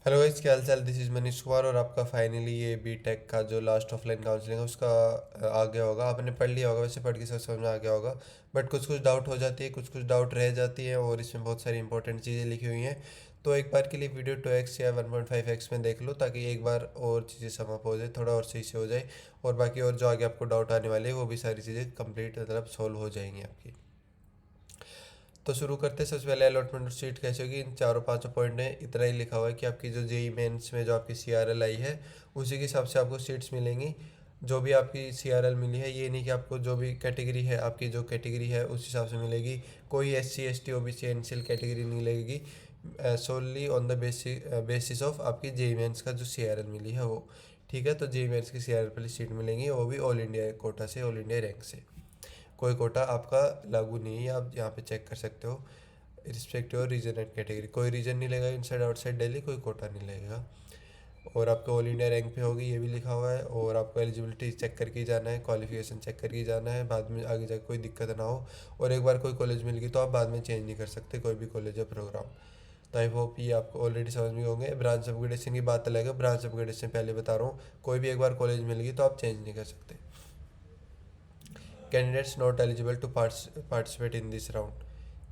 Hello guys, क्या हाल चाल। This is Manish Kumar और आपका फाइनली ये बीटेक का जो लास्ट ऑफलाइन काउंसलिंग है उसका आ गया होगा। आपने पढ़ लिया होगा, वैसे पढ़ के सब समझ में आ गया होगा। बट कुछ कुछ डाउट हो जाती है, कुछ कुछ डाउट रह जाती है और इसमें बहुत सारी इंपॉर्टेंट चीज़ें लिखी हुई हैं। तो एक बार के लिए वीडियो 2x या 1.5x में देख लो, ताकि एक बार और चीज़ें समझ हो जाए, थोड़ा और सही से हो जाए। और बाकी और जो आगे आपको डाउट आने वाले हैं वो भी सारी चीज़ें कंप्लीट मतलब सॉल्व हो जाएंगी आपकी। तो शुरू करते हैं। सबसे पहले अलॉटमेंट सीट कैसे होगी, इन चारों पांचों पॉइंट में इतना ही लिखा हुआ है कि आपकी जो जेई मेंस में जो आपकी सीआरएल आई है उसी के हिसाब से आपको सीट्स मिलेंगी। जो भी आपकी सीआरएल मिली है, ये नहीं कि आपको जो भी कैटेगरी है, आपकी जो कैटेगरी है उस हिसाब से मिलेगी। कोई SC ST OBC NCL category नहीं लगेगी। सोनली ऑन द बेसिस ऑफ आपकी जेई मेंस का जो सीआरएल मिली है वो। ठीक है, तो जेई मेंस की सीआरएल वाली सीट मिलेंगी, वो भी ऑल इंडिया कोटा से, ऑल इंडिया रैंक से। कोई कोटा आपका लागू नहीं है, आप यहाँ पे चेक कर सकते हो। रिस्पेक्टिव रीजन एंड कैटेगरी, कोई रीजन नहीं लगेगा इनसाइड आउटसाइड दिल्ली, कोई कोटा नहीं लगेगा। और आपको ऑल इंडिया रैंक पे होगी, ये भी लिखा हुआ है। और आपको एलिजिबिलिटी चेक करके ही जाना है, क्वालिफिकेशन चेक करके ही जाना है, बाद में आगे जाकर कोई दिक्कत ना हो। और एक बार कोई कॉलेज मिल गई तो आप बाद में चेंज नहीं कर सकते कोई भी कॉलेज या प्रोग्राम। तो आई होप ये आपको ऑलरेडी समझ में होंगे। ब्रांच अपग्रेडेशन की बात अलग है, ब्रांच अपग्रेडेशन पहले बता रहा हूँ, कोई भी एक बार कॉलेज मिल गई तो आप चेंज नहीं कर सकते। Candidates not eligible to participate in this round.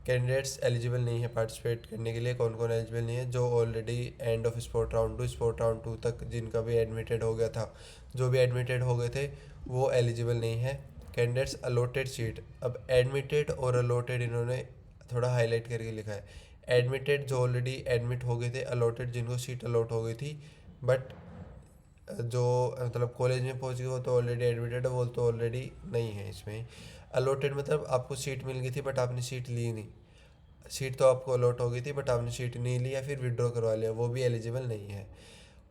Candidates eligible नहीं है पार्टिसिपेट करने के लिए। कौन कौन एलिजिबल नहीं है? जो already end of sport round to तक जिनका भी एडमिटेड हो गया था, जो भी एडमिटेड हो गए थे वो एलिजिबल नहीं है। कैंडिडेट्स अलॉटेड सीट, अब एडमिटेड और अलॉटेड इन्होंने थोड़ा हाईलाइट करके लिखा है। एडमिटेड जो ऑलरेडी एडमिट हो गए थे, अलॉटेड जिनको सीट अलॉट हो गई थी बट जो मतलब कॉलेज में पहुंच गए वो तो ऑलरेडी एडमिटेड है, वो तो ऑलरेडी नहीं है इसमें। अलॉटेड मतलब आपको सीट मिल गई थी बट आपने सीट ली नहीं। सीट तो आपको अलॉट हो गई थी बट आपने सीट नहीं ली या फिर विड्रॉ करवा लिया, वो भी एलिजिबल नहीं है।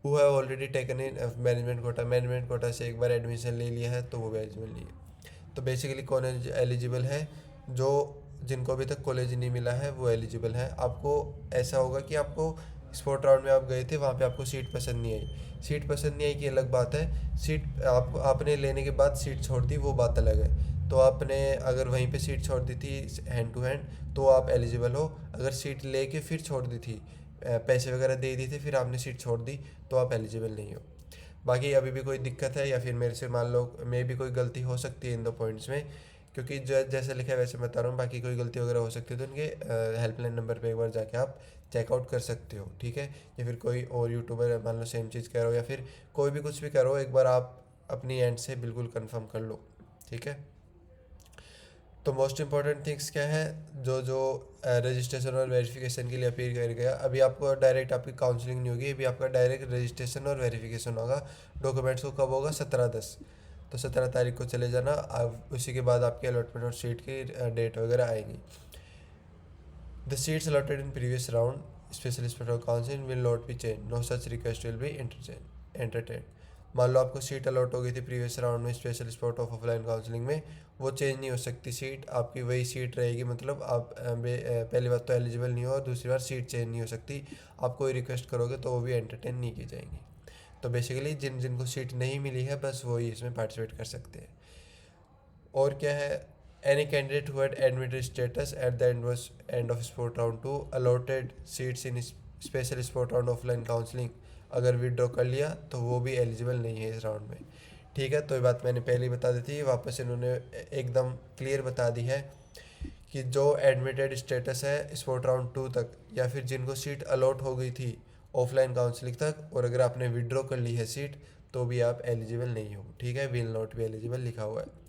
वो है already taken in management quota से एक बार एडमिशन ले लिया है तो वो भी एलिजिबल नहीं है। तो बेसिकली कौन एलिजिबल है? जो जिनको अभी तक कॉलेज नहीं मिला है वो एलिजिबल है। आपको ऐसा होगा कि आपको स्पोर्ट राउंड में आप गए थे, वहाँ पे आपको सीट पसंद नहीं आई। सीट पसंद नहीं आई की अलग बात है, सीट आपने लेने के बाद सीट छोड़ दी वो बात अलग है। तो आपने अगर वहीं पे सीट छोड़ दी थी हैंड टू हैंड तो आप एलिजिबल हो। अगर सीट लेके फिर छोड़ दी थी, पैसे वगैरह दे दिए थे फिर आपने सीट छोड़ दी, तो आप एलिजिबल नहीं हो। बाकी अभी भी कोई दिक्कत है या फिर मेरे से मान लो मे भी कोई गलती हो सकती है इन दो पॉइंट्स में, क्योंकि जैसे लिखा है वैसे बता रहा हूँ। बाकी कोई गलती वगैरह हो सकती है तो इनके हेल्पलाइन नंबर पे एक बार जाके आप चेकआउट कर सकते हो। ठीक है, या फिर कोई और यूट्यूबर मान लो सेम चीज़ कह रहा हो या फिर कोई भी कुछ भी करो, एक बार आप अपनी एंड से बिल्कुल कंफर्म कर लो। ठीक है, तो मोस्ट इंपॉर्टेंट थिंग्स क्या है? जो जो रजिस्ट्रेशन और वेरिफिकेशन के लिए अपील कर गया, अभी आपको डायरेक्ट आपकी काउंसलिंग नहीं होगी, अभी आपका डायरेक्ट रजिस्ट्रेशन और वेरिफिकेशन होगा। डॉक्यूमेंट्स को कब होगा? 17/10। तो 17 तारीख को चले जाना, अब उसी के बाद आपकी अलॉटमेंट और सीट की डेट वगैरह आएंगी। The seats allotted in previous round special special council will not be change, no such request will be entertain. मान लो आपको सीट अलॉट हो गई थी प्रीवियस राउंड में special spot of offline counselling में, वो चेंज नहीं हो सकती। सीट आपकी वही सीट रहेगी, मतलब आप पहली बात तो एलिजिबल नहीं हो और दूसरी बार सीट चेंज नहीं हो सकती। आप कोई रिक्वेस्ट करोगे तो वो भी एंटरटेन नहीं की जाएंगी। तो बेसिकली जिनको सीट नहीं मिली है बस वही इसमें पार्टिसिपेट कर सकते हैं। और क्या है? Any candidate who had admitted status at the end of sport round to allotted seats in special sport round offline counselling, अगर विड्रॉ कर लिया तो वो भी एलिजिबल नहीं है इस राउंड में। ठीक है, तो ये बात मैंने पहले ही बता दी थी, वापस इन्होंने एकदम क्लियर बता दी है कि जो एडमिटेड स्टेटस है स्पोर्ट राउंड 2 तक या फिर जिनको सीट अलॉट हो गई थी ऑफलाइन काउंसलिंग तक, और अगर आपने विड्रॉ कर ली है सीट तो भी आप एलिजिबल नहीं हो। ठीक है, विल नॉट बी एलिजिबल लिखा हुआ है।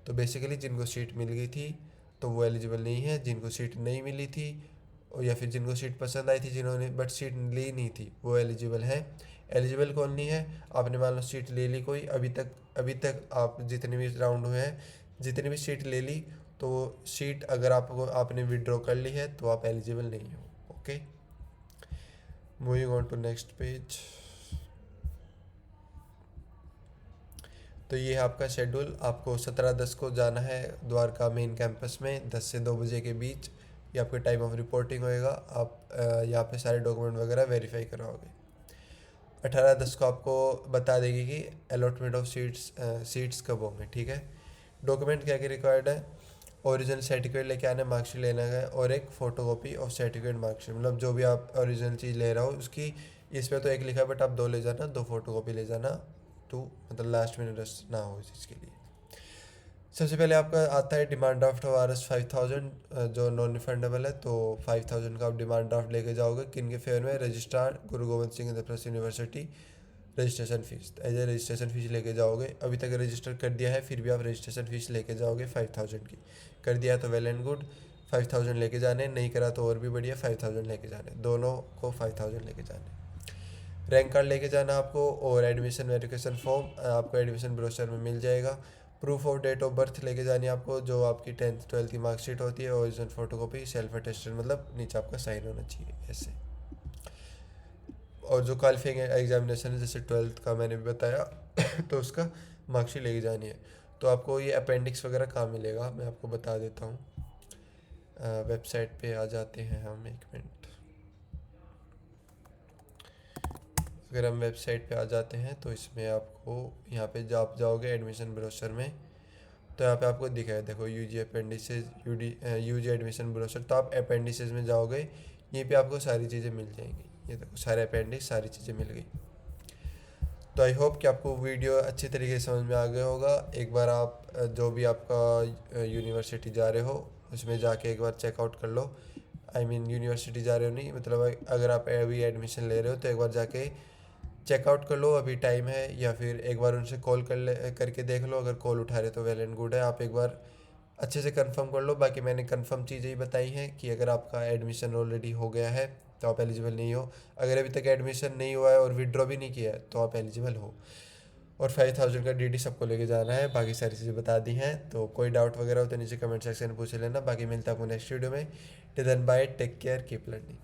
तो बेसिकली जिनको सीट मिल गई थी तो वो एलिजिबल नहीं है, जिनको सीट नहीं मिली थी और या फिर जिनको सीट पसंद आई थी जिन्होंने बट सीट ली नहीं थी वो एलिजिबल है। एलिजिबल कौन नहीं है? आपने मान लो सीट ले ली कोई, अभी तक आप जितने भी राउंड हुए हैं जितनी भी सीट ले ली, तो सीट अगर आपने विड्रॉ कर ली है तो आप एलिजिबल नहीं हो। Okay, moving on to next page. तो ये है आपका शेड्यूल। आपको 17/10 को जाना है द्वारका मेन कैंपस में 10 से 2 बजे के बीच। ये आपके टाइम ऑफ रिपोर्टिंग होएगा। आप यहाँ पे सारे डॉक्यूमेंट वगैरह वेरीफाई करवाओगे। 18/10 को आपको बता देगी कि अलॉटमेंट ऑफ सीट्स कब होंगे। ठीक है, डॉक्यूमेंट क्या क्या रिक्वायर्ड है? ओरिजिनल सर्टिफिकेट लेके आना, मार्कशीट लेना है और एक फ़ोटोकॉपी ऑफ सर्टिफिकेट मार्कशीट, मतलब जो भी आप ओरिजिनल चीज़ ले रहा हो उसकी इस पे तो एक लिखा है, बट आप 2 ले जाना, 2 फोटो कॉपी ले जाना, तो मतलब लास्ट मिनट रश ना हो इस चीज़ के लिए। सबसे पहले आपका आता है डिमांड ड्राफ्ट ऑफ RS 5000, जो नॉन रिफंडेबल है। तो 5000 का आप डिमांड ड्राफ्ट लेके जाओगे, किन के फेवर में? Registrar Guru Gobind Singh Indraprastha university, registration fees as a registration fees लेके जाओगे। अभी तक रजिस्टर कर दिया है फिर भी आप रजिस्ट्रेशन फ़ीस लेके जाओगे 5000 की। कर दिया है तो वेल एंड गुड, 5000 लेके जाने, नहीं करा तो और भी बढ़िया, 5000 लेके जाने, दोनों को 5000 लेके जाने। रैंक कार्ड लेके जाना आपको, और एडमिशन वेरिफिकेशन फॉर्म आपको एडमिशन ब्रोशर में मिल जाएगा। Proof of date of birth लेके जानी है आपको, जो आपकी 10th 12th की मार्कशीट होती है, ओरिजिनल फोटोकॉपी, सेल्फ अटेस्टेड, मतलब नीचे आपका साइन होना चाहिए ऐसे। और जो क्वालिफाइंग एग्जामिनेशन है जैसे 12th का मैंने भी बताया तो उसका मार्कशीट लेके जानी है। तो आपको ये अपेंडिक्स वगैरह कहाँ मिलेगा मैं आपको बता देता हूँ। वेबसाइट पे आ जाते हैं हम, एक मिनट। अगर हम वेबसाइट पे आ जाते हैं तो इसमें आपको यहाँ पे जब आप जाओगे एडमिशन ब्रोशर में, तो यहाँ पे आपको दिखा है, देखो UG appendices, UG admission brochure. तो आप अपेंडिसेस में जाओगे, यहीं पे आपको सारी चीज़ें मिल जाएंगी। ये देखो सारे अपेंडिक्स, सारी चीज़ें मिल गई। तो आई होप कि आपको वीडियो अच्छी तरीके से समझ में आ गया होगा। एक बार आप जो भी आपका यूनिवर्सिटी जा रहे हो उसमें जाके एक बार चेकआउट कर लो। आई मीन यूनिवर्सिटी जा रहे हो नहीं, मतलब अगर आप अभी एडमिशन ले रहे हो तो एक बार जाके चेकआउट कर लो, अभी टाइम है। या फिर एक बार उनसे कॉल करके देख लो, अगर कॉल उठा रहे तो वेल एंड गुड है। आप एक बार अच्छे से कंफर्म कर लो। बाकी मैंने कंफर्म चीज़ें ही बताई हैं कि अगर आपका एडमिशन ऑलरेडी हो गया है तो आप एलिजिबल नहीं हो। अगर अभी तक एडमिशन नहीं हुआ है और विड्रॉ भी नहीं किया है तो आप एलिजिबल हो। और 5000 का DD सबको लेके जाना है। बाकी सारी चीज़ें बता दी हैं। तो कोई डाउट वगैरह हो तो नीचे कमेंट सेक्शन में पूछ लेना। बाकी मिलता है आपको नेक्स्ट वीडियो में। Till then bye, take care, keep learning.